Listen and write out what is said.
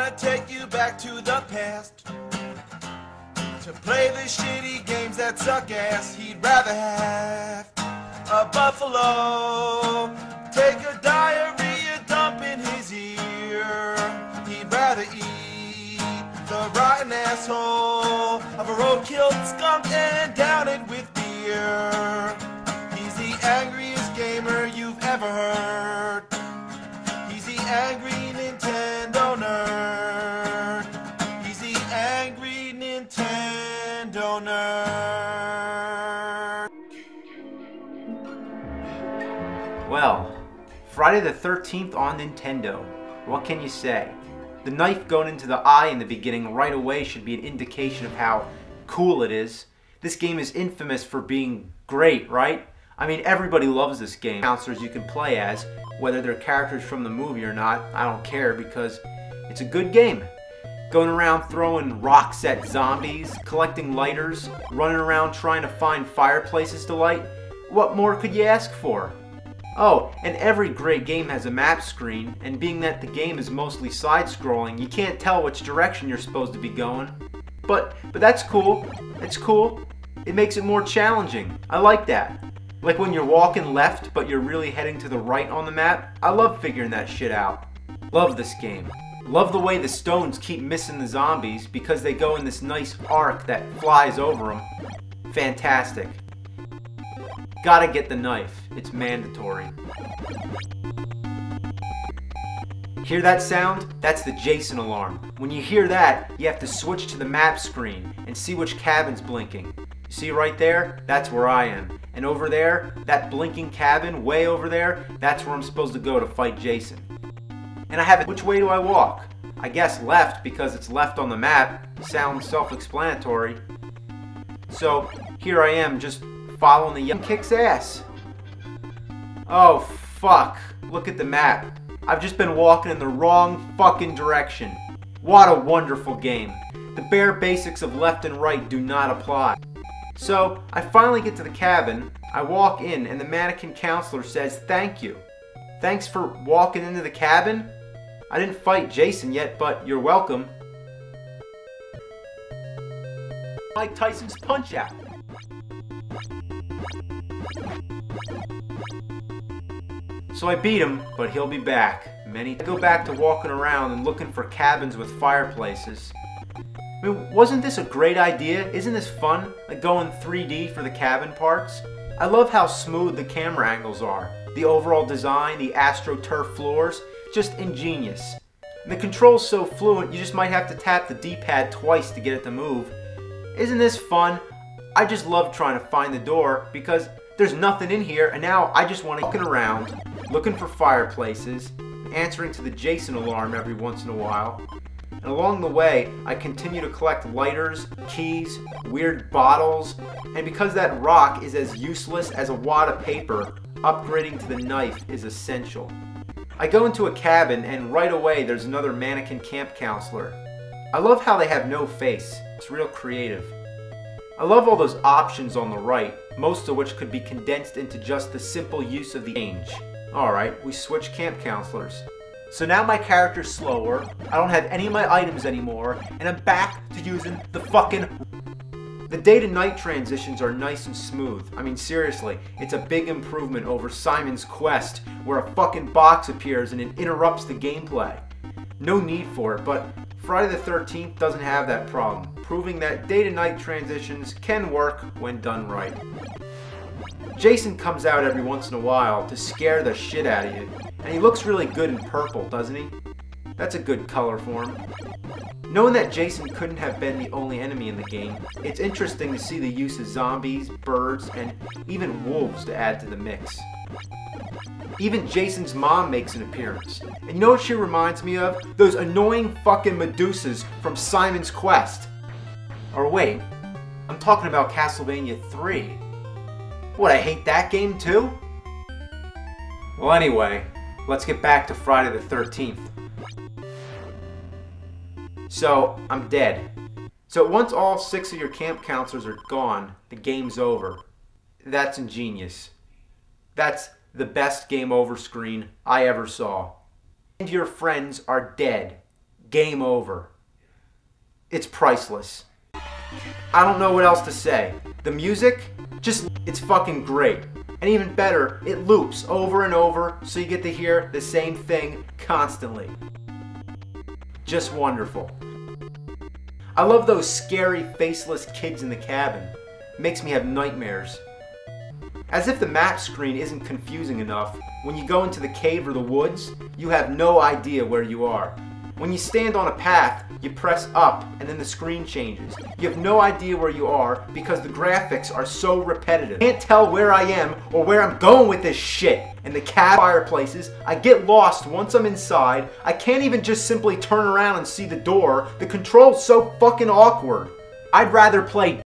wanna take you back to the past to play the shitty games that suck ass. He'd rather have a buffalo take a diarrhea dump in his ear. He'd rather eat the rotten asshole of a road-killed skunk and down it with beer. He's the angriest gamer you've ever heard. He's the angry Nintendo nerd. He's the angry Nintendo nerd. Well, Friday the 13th on Nintendo. What can you say? The knife going into the eye in the beginning right away should be an indication of how cool it is. This game is infamous for being great, right? I mean, everybody loves this game. Counselors you can play as, whether they're characters from the movie or not, I don't care because it's a good game. Going around throwing rocks at zombies, collecting lighters, running around trying to find fireplaces to light. What more could you ask for? Oh, and every great game has a map screen, and being that the game is mostly side-scrolling, you can't tell which direction you're supposed to be going. But that's cool. It's cool. It makes it more challenging. I like that. Like when you're walking left, but you're really heading to the right on the map. I love figuring that shit out. Love this game. Love the way the stones keep missing the zombies because they go in this nice arc that flies over them. Fantastic. Gotta get the knife. It's mandatory. Hear that sound? That's the Jason alarm. When you hear that, you have to switch to the map screen and see which cabin's blinking. You see right there? That's where I am. And over there, that blinking cabin way over there, that's where I'm supposed to go to fight Jason. And I have it. Which way do I walk? I guess left because it's left on the map. Sounds self-explanatory. So here I am just following the young kicks ass. Oh fuck, look at the map. I've just been walking in the wrong fucking direction. What a wonderful game. The bare basics of left and right do not apply. So I finally get to the cabin, I walk in and the mannequin counselor says thank you. Thanks for walking into the cabin? I didn't fight Jason yet, but you're welcome. Mike Tyson's Punch Out. So I beat him, but he'll be back. I go back to walking around and looking for cabins with fireplaces. I mean, wasn't this a great idea? Isn't this fun? Like going 3D for the cabin parts? I love how smooth the camera angles are. The overall design, the AstroTurf floors, just ingenious. And the control's so fluent, you just might have to tap the D-pad twice to get it to move. Isn't this fun? I just love trying to find the door because there's nothing in here and now I just want to look around, looking for fireplaces, answering to the Jason alarm every once in a while. And along the way, I continue to collect lighters, keys, weird bottles, and because that rock is as useless as a wad of paper, upgrading to the knife is essential. I go into a cabin and right away there's another mannequin camp counselor. I love how they have no face. It's real creative. I love all those options on the right, most of which could be condensed into just the simple use of the range. Alright, we switch camp counselors. So now my character's slower, I don't have any of my items anymore, and I'm back to using the fucking... The day to night transitions are nice and smooth. I mean seriously, it's a big improvement over Simon's Quest, where a fucking box appears and it interrupts the gameplay. No need for it, but Friday the 13th doesn't have that problem, proving that day to night transitions can work when done right. Jason comes out every once in a while to scare the shit out of you, and he looks really good in purple, doesn't he? That's a good color for him. Knowing that Jason couldn't have been the only enemy in the game, it's interesting to see the use of zombies, birds, and even wolves to add to the mix. Even Jason's mom makes an appearance. And you know what she reminds me of? Those annoying fucking Medusas from Simon's Quest. Or wait, I'm talking about Castlevania 3. What, I hate that game too? Well anyway, let's get back to Friday the 13th. So, I'm dead. So once all 6 of your camp counselors are gone, the game's over. That's ingenious. That's the best game over screen I ever saw. And your friends are dead. game over. It's priceless. I don't know what else to say. The music, it's fucking great. And even better, it loops over and over, so you get to hear the same thing constantly. Just wonderful. I love those scary, faceless kids in the cabin. Makes me have nightmares. As if the map screen isn't confusing enough, when you go into the cave or the woods, you have no idea where you are. When you stand on a path, you press up and then the screen changes. You have no idea where you are because the graphics are so repetitive. I can't tell where I am or where I'm going with this shit. And the cab fireplaces, I get lost once I'm inside. I can't even just simply turn around and see the door. The control's so fucking awkward. I'd rather play